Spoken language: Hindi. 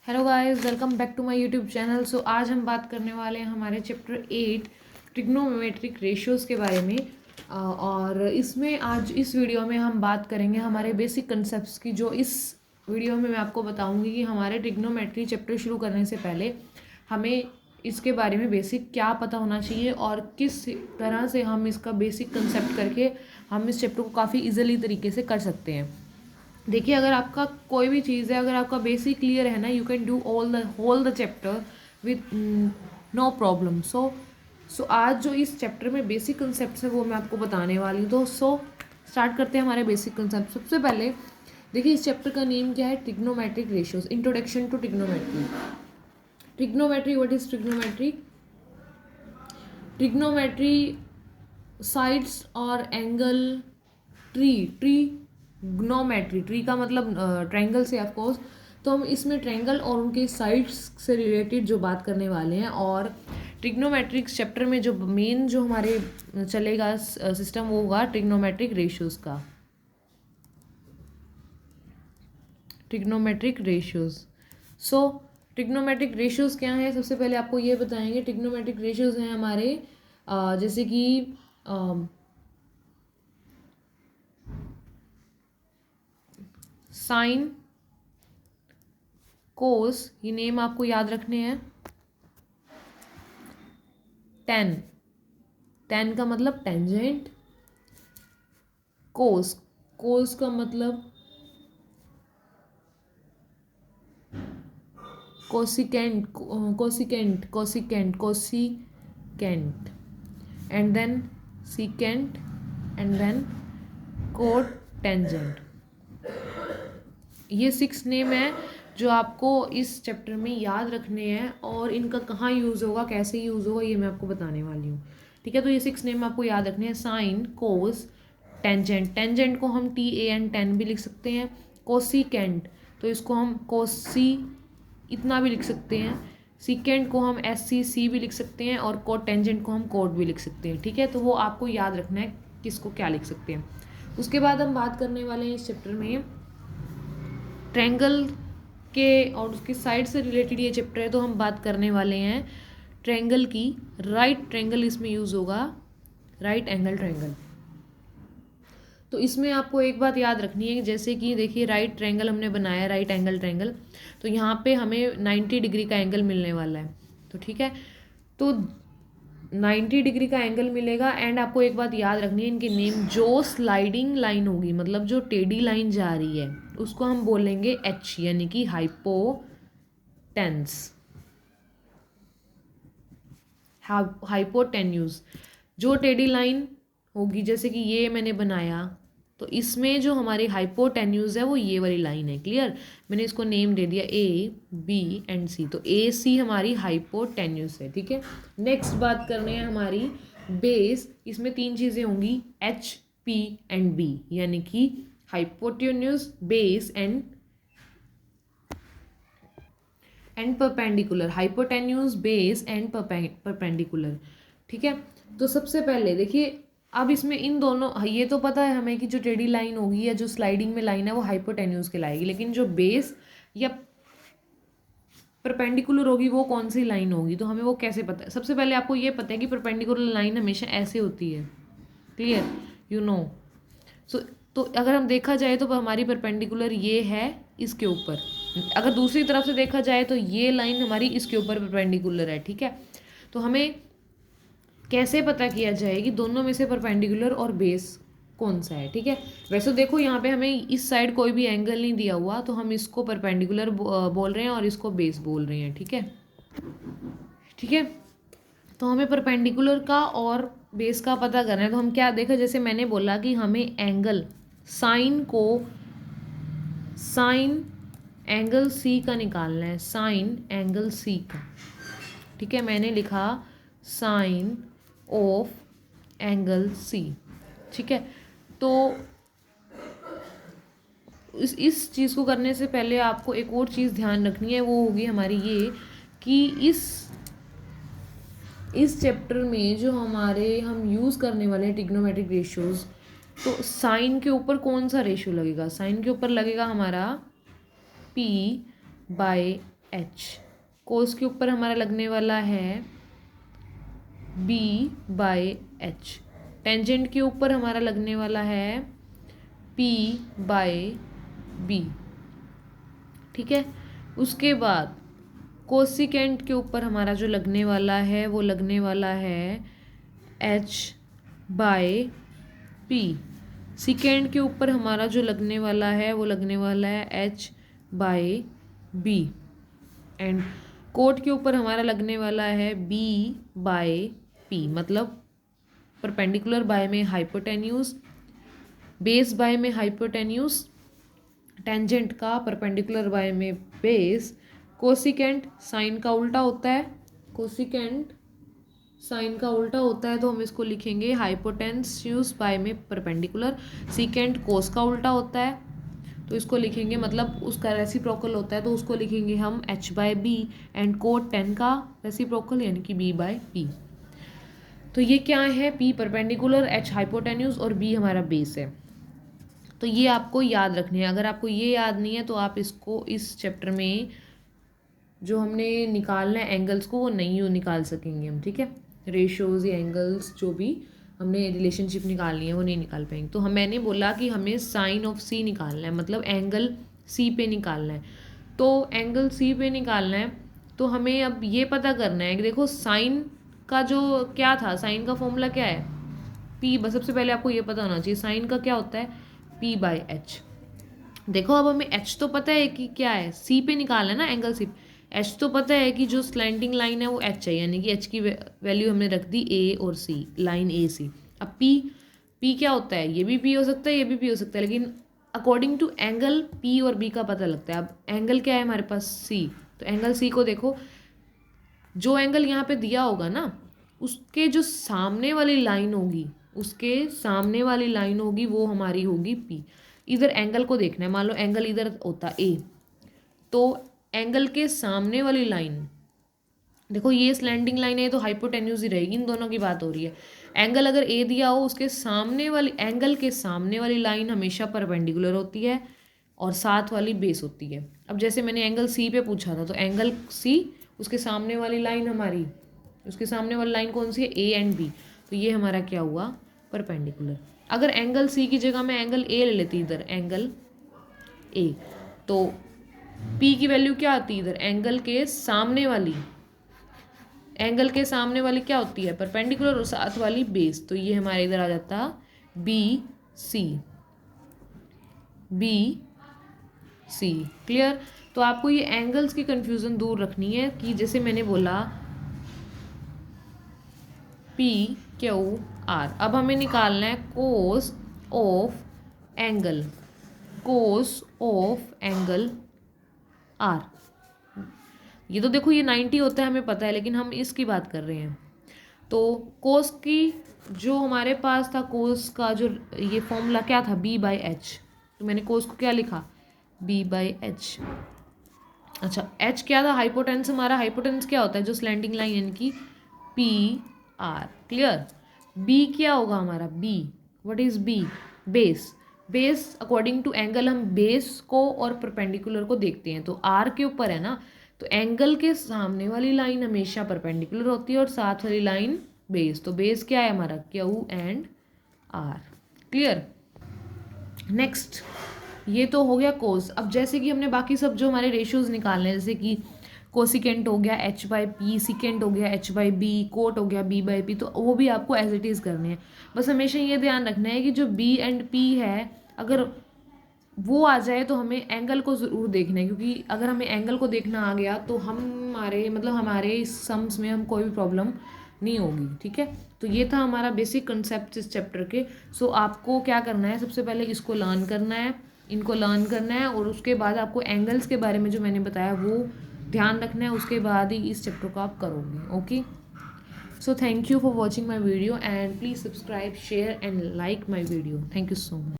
Hello guys, welcome back to my YouTube channel. So आज हम बात करने वाले हैं हमारे चैप्टर 8 ट्रिग्नोमेट्रिक रेशियोज़ के बारे में। और इसमें आज इस वीडियो में हम बात करेंगे हमारे बेसिक कंसेप्ट्स की। जो इस वीडियो में मैं आपको बताऊंगी कि हमारे ट्रिग्नोमेट्री चैप्टर शुरू करने से पहले हमें इसके बारे में बेसिक क्या पता होना चाहिए और किस तरह से हम इसका बेसिक कंसेप्ट करके हम इस चैप्टर को काफ़ी ईजिली तरीके से कर सकते हैं। देखिए, अगर आपका कोई भी चीज़ है, अगर आपका बेसिक क्लियर है ना, you can do all the whole the chapter with no problem. So आज जो इस चैप्टर में बेसिक कंसेप्ट है वो मैं आपको बताने वाली हूँ। तो स्टार्ट करते हैं हमारे बेसिक कंसेप्ट। सबसे पहले देखिए, इस चैप्टर का नेम क्या है? Trigonometric ratios, introduction to trigonometry. Trigonometry, what is trigonometry? Trigonometry sides और एंगल, ट्रिग्नोमेट्री, ट्री का मतलब ट्रायंगल से ऑफकोर्स। तो हम इसमें ट्रायंगल और उनके साइड्स से रिलेटेड जो बात करने वाले हैं। और ट्रिग्नोमेट्रिक चैप्टर में जो मेन जो हमारे चलेगा सिस्टम वो होगा ट्रिग्नोमेट्रिक रेशियोज का। Trigonometric ratios. So trigonometric ratios क्या है? सबसे पहले आपको ये बताएंगे। ट्रिग्नोमेट्रिक रेशियोज हैं हमारे जैसे कि साइन, कोस, ये नेम आपको याद रखने हैं। टेन, टेन का मतलब टेंजेंट। कोस, कोस का मतलब cosecant, cosecant, cosecant, cosecant, and then secant, and then cot tangent. ये 6 नेम है जो आपको इस चैप्टर में याद रखने हैं और इनका कहाँ यूज़ होगा, कैसे यूज़ होगा, ये मैं आपको बताने वाली हूँ। ठीक है, तो ये 6 नेम आपको याद रखने हैं। साइन, कोस, टेंजेंट, टेंजेंट को हम TAN, टेन भी लिख सकते हैं। कोसिकेंट, तो इसको हम कोसी इतना भी लिख सकते हैं। सीकेंट को हम SCC भी लिख सकते हैं और कोट टेंजेंट को हम कोट भी लिख सकते हैं। ठीक है, तो वो आपको याद रखना है किसको क्या लिख सकते हैं। उसके बाद हम बात करने वाले हैं इस चैप्टर में ट्रायंगल के और उसके साइड से रिलेटेड ये चैप्टर है। तो हम बात करने वाले हैं ट्रायंगल की। राइट ट्रायंगल इसमें यूज़ होगा, राइट एंगल ट्रायंगल। तो इसमें आपको एक बात याद रखनी है, जैसे कि देखिए राइट ट्रायंगल हमने बनाया, राइट एंगल ट्रायंगल। तो यहाँ पे हमें 90 डिग्री का एंगल मिलने वाला है। तो ठीक है, तो 90 डिग्री का एंगल मिलेगा। एंड आपको एक बात याद रखनी है, इनके नेम, जो स्लाइडिंग लाइन होगी, मतलब जो टेढ़ी लाइन जा रही है, उसको हम बोलेंगे H, यानी कि हाइपोटेन्स, हाइपोटेन्यूज। जो टेढ़ी लाइन होगी, जैसे कि ये मैंने बनाया, तो इसमें जो हमारी हाइपोटेन्यूज है वो ये वाली लाइन है। क्लियर? मैंने इसको नेम दे दिया A, B एंड C। तो AC हमारी हाइपोटेन्यूज है। ठीक है, नेक्स्ट बात करने हैं हमारी बेस। इसमें 3 चीज़ें होंगी, H, P एंड B, यानी कि hypotenuse, base and perpendicular. Hypotenuse, base and perpendicular. ठीक है, तो सबसे पहले देखिए, अब इसमें इन दोनों, ये तो पता है हमें कि जो टेढ़ी लाइन होगी या जो स्लाइडिंग में लाइन है वो हाइपोटेन्यूज कहलाएगी। लेकिन जो बेस या परपेंडिकुलर होगी वो कौन सी लाइन होगी, तो हमें वो कैसे पता है? सबसे पहले आपको ये पता है कि परपेंडिकुलर लाइन हमेशा ऐसे होती है। क्लियर? You know. सो तो अगर हम देखा जाए तो हमारी परपेंडिकुलर ये है इसके ऊपर। अगर दूसरी तरफ से देखा जाए तो ये लाइन हमारी इसके ऊपर परपेंडिकुलर है। ठीक है, तो हमें कैसे पता किया जाए कि दोनों में से परपेंडिकुलर और बेस कौन सा है? ठीक है, वैसे देखो यहाँ पे हमें इस साइड कोई भी एंगल नहीं दिया हुआ, तो हम इसको परपेंडिकुलर बोल रहे हैं और इसको बेस बोल रहे हैं। ठीक है, ठीक है, तो हमें परपेंडिकुलर का और बेस का पता करना है। तो हम क्या देखा, जैसे मैंने बोला कि हमें एंगल साइन एंगल C का निकालना है, साइन एंगल C का। ठीक है, मैंने लिखा साइन ऑफ एंगल C। ठीक है, तो इस चीज़ को करने से पहले आपको एक और चीज़ ध्यान रखनी है, वो होगी हमारी ये कि इस चैप्टर में जो हम यूज़ करने वाले हैं ट्रिग्नोमेट्रिक रेशियोज, तो साइन के ऊपर कौन सा रेशियो लगेगा? साइन के ऊपर लगेगा हमारा P/R। एच। कोस के ऊपर हमारा लगने वाला है बी बाय एच। टेंजेंट के ऊपर हमारा लगने वाला है पी बाय बी, ठीक है। उसके बाद कोसिकेंट के ऊपर हमारा जो लगने वाला है वो लगने वाला है एच बाय पी। सिकेंड के ऊपर हमारा जो लगने वाला है वो लगने वाला है H by B. And cot के ऊपर हमारा लगने वाला है बी बाय पी, मतलब परपेंडिकुलर बाय में हाइपोटेन्यूज, बेस बाय में हाइपोटेन्यूज, टेंजेंट का परपेंडिकुलर बाय में बेस। कोसिकेंट साइन का उल्टा होता है, कोसिकेंट साइन का उल्टा होता है तो हम इसको लिखेंगे हाइपोटेन्यूज बाय में परपेंडिकुलर। सिकेंट कोस का उल्टा होता है तो इसको लिखेंगे, मतलब उसका रेसिप्रोकल होता है तो उसको लिखेंगे हम H by B. And cot tan का रेसिप्रोकल यानी कि बी बाय पी। तो ये क्या है, पी परपेंडिकुलर, एच हाइपोटेन्यूज और बी हमारा बेस है। तो ये आपको याद रखने हैं। अगर आपको ये याद नहीं है तो आप इसको इस चैप्टर में जो हमने निकालना है एंगल्स को वो नहीं निकाल सकेंगे हम, ठीक है। रेशियोज या एंगल्स जो भी हमने रिलेशनशिप निकालनी है वो नहीं निकाल पाएंगे। तो मैंने बोला कि हमें साइन ऑफ सी निकालना है, मतलब एंगल सी पे निकालना है। तो एंगल सी पे निकालना है तो हमें अब ये पता करना है कि देखो साइन का जो क्या था, साइन का फॉर्मूला क्या है, पी। बस सबसे पहले आपको ये पता होना चाहिए साइन का क्या होता है, पी बाय एच। देखो अब हमें एच तो पता है कि क्या है, सी पे निकालना है ना एंगल सी। एच तो पता है कि जो स्लैंटिंग लाइन है वो एच है, यानी कि एच की वैल्यू हमने रख दी ए और सी, लाइन ए सी। अब पी क्या होता है, ये भी पी हो सकता है, ये भी पी हो सकता है, लेकिन अकॉर्डिंग टू एंगल पी और बी का पता लगता है। अब एंगल क्या है हमारे पास, सी। तो एंगल सी को देखो, जो एंगल यहाँ पे दिया होगा ना उसके जो सामने वाली लाइन होगी, उसके सामने वाली लाइन होगी वो हमारी होगी पी। इधर एंगल को देखना है, मान लो एंगल इधर होता ए, तो एंगल के सामने वाली लाइन, देखो ये स्लैंडिंग लाइन है तो हाइपोटेन्यूज ही रहेगी, इन दोनों की बात हो रही है। एंगल अगर ए दिया हो उसके सामने वाली, एंगल के सामने वाली लाइन हमेशा परपेंडिकुलर होती है और साथ वाली बेस होती है। अब जैसे मैंने एंगल सी पे पूछा था तो एंगल सी, उसके सामने वाली लाइन हमारी, उसके सामने वाली लाइन कौन सी है, ए एंड बी, तो ये हमारा क्या हुआ, परपेंडिकुलर। अगर एंगल सी की जगह मैं एंगल ए ले लेती इधर, एंगल ए, तो पी की वैल्यू क्या आती है इधर, एंगल के सामने वाली, एंगल के सामने वाली क्या होती है, परपेंडिकुलर, और साथ वाली बेस। तो ये हमारे इधर आ जाता B C, B C. Clear. तो आपको ये एंगल्स की कंफ्यूजन दूर रखनी है कि जैसे मैंने बोला पी क्यू आर। अब हमें निकालना है cos of angle, cos of angle R. ये तो देखो ये 90 होता है हमें पता है, लेकिन हम इसकी बात कर रहे हैं। तो कोस की जो हमारे पास था, कोस का जो ये फॉर्मूला क्या था, बी बाई एच। तो मैंने कोस को क्या लिखा, बी बाई एच। अच्छा एच क्या था, हाइपोटेंस। हमारा हाइपोटेंस क्या होता है, जो स्लैंडिंग लाइन यानी कि पी आर। क्लियर। बी क्या होगा हमारा, B, what is B, base. Base according to angle हम बेस को और परपेंडिकुलर को देखते हैं, तो आर के ऊपर है ना, तो एंगल के सामने वाली लाइन हमेशा परपेंडिकुलर होती है और साथ वाली लाइन बेस। तो बेस क्या है हमारा, Q and R. Clear. Next ये तो हो गया कोस। अब जैसे कि हमने बाकी सब जो हमारे रेशियोज निकालने हैं, जैसे कि कोसिकेंट हो गया एच बाई पी, सिकेंट हो गया एच बाई बी, कोट हो गया बी बाई पी, तो वो भी आपको एज इट इज़ करने हैं। बस हमेशा ये ध्यान रखना है कि जो बी एंड पी है अगर वो आ जाए तो हमें एंगल को ज़रूर देखना है, क्योंकि अगर हमें एंगल को देखना आ गया तो हमारे इस सम्स में हम कोई भी प्रॉब्लम नहीं होगी। ठीक है। तो ये था हमारा बेसिक कंसेप्ट इस चैप्टर के। सो आपको क्या करना है, सबसे पहले इसको लर्न करना है, इनको लर्न करना है, और उसके बाद आपको एंगल्स के बारे में जो मैंने बताया वो ध्यान रखना है, उसके बाद ही इस चैप्टर को आप करोगे। Okay. So thank you for watching my video and please subscribe, share and like my video. Thank you so much.